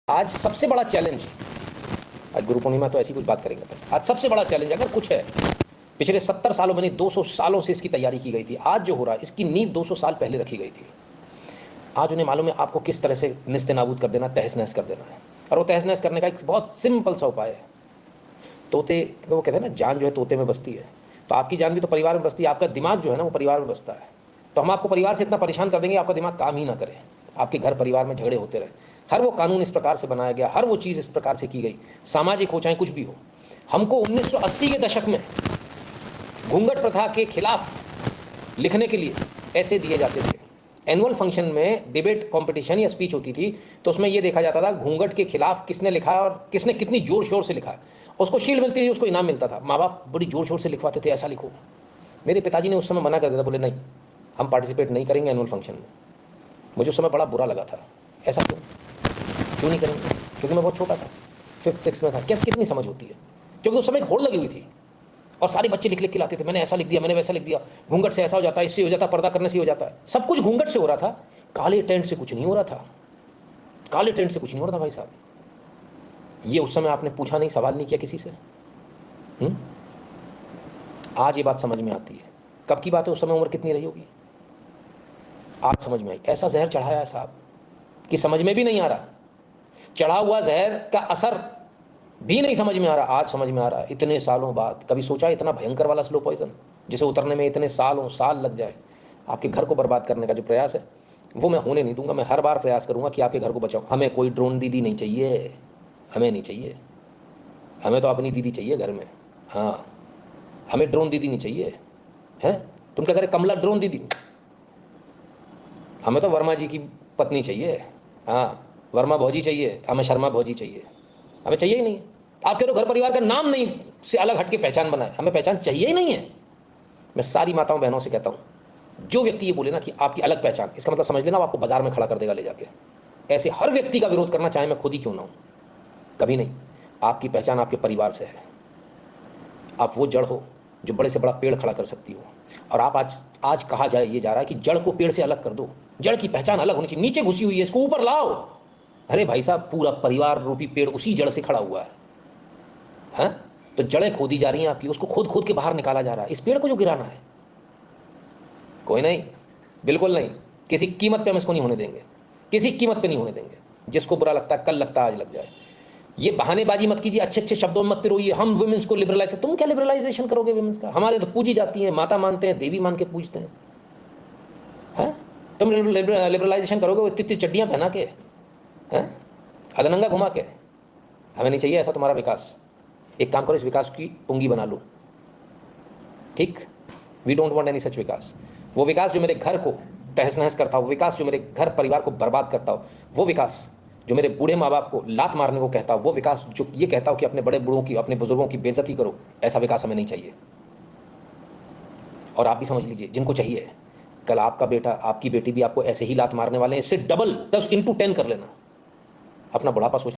आज सबसे बड़ा चैलेंज, आज गुरु पूर्णिमा तो ऐसी कुछ बात करेंगे, आज सबसे बड़ा चैलेंज अगर कुछ है, पिछले 70 सालों में नहीं 200 सालों से इसकी तैयारी की गई थी। आज जो हो रहा है इसकी नींव 200 साल पहले रखी गई थी। आज उन्हें मालूम है आपको किस तरह से निस्ते नाबूद कर देना, तहस नहस कर देना है। और वो तहस नहस करने का एक बहुत सिंपल सा उपाय है। तोते, वो कहते हैं ना, जान जो है तोते में बसती है। तो आपकी जान भी तो परिवार में बसती है, आपका दिमाग जो है ना वो परिवार में बसता है। तो हम आपको परिवार से इतना परेशान कर देंगे आपका दिमाग काम ही ना करे, आपके घर परिवार में झगड़े होते रहे। हर वो कानून इस प्रकार से बनाया गया, हर वो चीज़ इस प्रकार से की गई, सामाजिक हो चाहे कुछ भी हो। हमको 1980 के दशक में घूंघट प्रथा के खिलाफ लिखने के लिए ऐसे दिए जाते थे। एनुअल फंक्शन में डिबेट कंपटीशन या स्पीच होती थी, तो उसमें यह देखा जाता था घूंघट के खिलाफ किसने लिखा है और किसने कितनी जोर शोर से लिखा है। उसको शील्ड मिलती थी, उसको इनाम मिलता था। माँ बाप बड़ी जोर शोर से लिखवाते थे, ऐसा लिखो। मेरे पिताजी ने उस समय मना कर दिया था, बोले नहीं, हम पार्टिसिपेट नहीं करेंगे एनुअल फंक्शन में। मुझे उस समय बड़ा बुरा लगा था, ऐसा क्यों नहीं करेंगे? क्योंकि मैं बहुत छोटा था, 5th 6th में था। क्या कितनी समझ होती है? क्योंकि उस समय एक होड़ लगी हुई थी और सारे बच्चे लिख लिख के लाते थे, मैंने ऐसा लिख दिया, मैंने वैसा लिख दिया, घूंघट से ऐसा हो जाता है, इससे हो जाता है, पर्दा करने से हो जाता है। सब कुछ घूंघट से हो रहा था, काले टेंट से कुछ नहीं हो रहा था। काले टेंट से कुछ नहीं हो रहा था भाई साहब। ये उस समय आपने पूछा नहीं, सवाल नहीं किया किसी से। आज ये बात समझ में आती है। कब की बात है? उस समय उम्र कितनी रही होगी? आज समझ में आई। ऐसा जहर चढ़ाया है साहब कि समझ में भी नहीं आ रहा। चढ़ा हुआ जहर का असर भी नहीं समझ में आ रहा। आज समझ में आ रहा है, इतने सालों बाद। कभी सोचा इतना भयंकर वाला स्लो पॉइजन जिसे उतरने में इतने सालों साल लग जाए? आपके घर को बर्बाद करने का जो प्रयास है वो मैं होने नहीं दूंगा। मैं हर बार प्रयास करूंगा कि आपके घर को बचाऊं। हमें कोई ड्रोन दीदी नहीं चाहिए, हमें नहीं चाहिए। हमें तो अपनी दीदी चाहिए घर में। हाँ, हमें ड्रोन दीदी नहीं चाहिए। हैं तुम क्या करे, कमला ड्रोन दीदी? हमें तो वर्मा जी की पत्नी चाहिए। हाँ, वर्मा भौजी चाहिए, हमें शर्मा भौजी चाहिए। हमें चाहिए ही नहीं। आप कह रहे हो घर परिवार का नाम नहीं से अलग हट के पहचान बनाए, हमें पहचान चाहिए ही नहीं है। मैं सारी माताओं बहनों से कहता हूँ, जो व्यक्ति ये बोले ना कि आपकी अलग पहचान, इसका मतलब समझ लेना वो आपको बाजार में खड़ा कर देगा ले जाके। ऐसे हर व्यक्ति का विरोध करना, चाहे मैं खुद ही क्यों ना हूँ, कभी नहीं। आपकी पहचान आपके परिवार से है। आप वो जड़ हो जो बड़े से बड़ा पेड़ खड़ा कर सकती हो। और आप आज कहा जाए, ये जा रहा है कि जड़ को पेड़ से अलग कर दो। जड़ की पहचान अलग होनी चाहिए, नीचे घुसी हुई है, इसको ऊपर लाओ। अरे भाई साहब, पूरा परिवार रूपी पेड़ उसी जड़ से खड़ा हुआ है। हाँ, तो जड़ें खोदी जा रही हैं आपकी, उसको खोद खोद के बाहर निकाला जा रहा है। इस पेड़ को जो गिराना है, कोई नहीं, बिल्कुल नहीं, किसी कीमत पे हम इसको नहीं होने देंगे, किसी कीमत पे नहीं होने देंगे। जिसको बुरा लगता है, कल लगता है आज लग जाए। ये बहानेबाजी मत कीजिए, अच्छे अच्छे शब्दों में मत पिरोइए। हम वुमेन्स को लिबरलाइज, तुम क्या लिबरलाइजेशन करोगे वुमेन्स का? हमारे तो पूजी जाती हैं, माता मानते हैं, देवी मान के पूजते हैं। हैं तुम लिबरलाइजेशन करोगे वो इतनी चड्डियाँ पहना के, हैं अधनंगा घुमा के? हमें नहीं चाहिए ऐसा तुम्हारा विकास। एक काम करो, इस विकास की पुंगी बना लो, ठीक? We don't want any such vikas. वो विकास जो मेरे घर को तहस नहस करता हो, वो विकास जो मेरे घर परिवार को बर्बाद करता हो, वो विकास जो मेरे बूढ़े माँ बाप को लात मारने को कहता हो, वो विकास जो ये कहता हो कि अपने बड़े बूढ़ों की, अपने बुजुर्गों की बेइज्जती करो, ऐसा विकास हमें नहीं चाहिए। और आप भी समझ लीजिए, जिनको चाहिए, कल आपका बेटा आपकी बेटी भी आपको ऐसे ही लात मारने वाले हैं। इससे डबल 10 × 10 कर लेना, अपना बुढ़ापा सोच